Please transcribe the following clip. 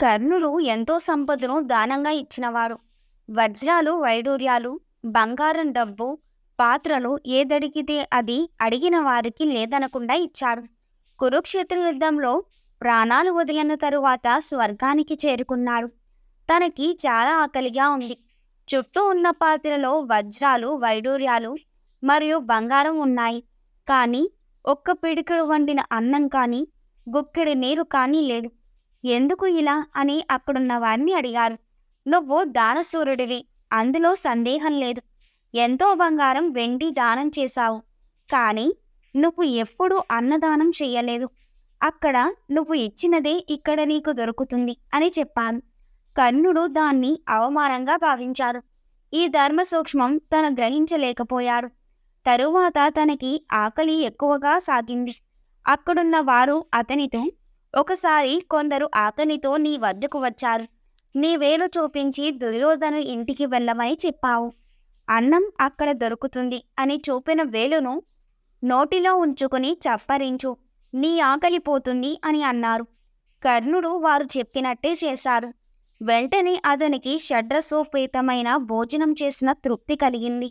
కర్ణుడు ఎంతో సంపదను దానంగా ఇచ్చినవాడు. వజ్రాలు, వైడూర్యాలు, బంగారం, డబ్బు, పాత్రలు ఏదడిగితే అది అడిగిన వారికి లేదనకుండా ఇచ్చాడు. కురుక్షేత్ర యుద్ధంలో ప్రాణాలు వదిలిన తరువాత స్వర్గానికి చేరుకున్నాడు. తనకి చాలా ఆకలిగా ఉంది. చుట్టూ ఉన్న పాత్రలో వజ్రాలు, వైడూర్యాలు మరియు బంగారం ఉన్నాయి. కానీ ఒక్క పిడికెడు వండిన అన్నం కానీ, గుక్కెడి నీరు కానీ లేదు. ఎందుకు ఇలా అని అక్కడున్న వారిని అడిగారు. నువ్వు దానశూరుడివి, అందులో సందేహం లేదు. ఎంతో బంగారం, వెండి దానం చేశావు. కానీ నువ్వు ఎప్పుడూ అన్నదానం చెయ్యలేదు. అక్కడ నువ్వు ఇచ్చినదే ఇక్కడ నీకు దొరుకుతుంది అని చెప్పాను. కర్ణుడు దాన్ని అవమానంగా భావించాడు. ఈ ధర్మ సూక్ష్మం తన గ్రహించలేకపోయాడు. తరువాత తనకి ఆకలి ఎక్కువగా సాగింది. అక్కడున్న వారు అతనితో, ఒకసారి కొందరు ఆకలితో నీ వద్దకు వచ్చారు. నీ వేలు చూపించి దుర్యోధను ఇంటికి వెళ్ళమని చెప్పావు. అన్నం అక్కడ దొరుకుతుంది అని చూపిన వేలును నోటిలో ఉంచుకుని చప్పరించు, నీ ఆకలి పోతుంది అని అన్నారు. కర్ణుడు వారు చెప్పినట్టే చేశాడు. వెంటనే అతనికి షడ్రసోపేతమైన భోజనం చేసిన తృప్తి కలిగింది.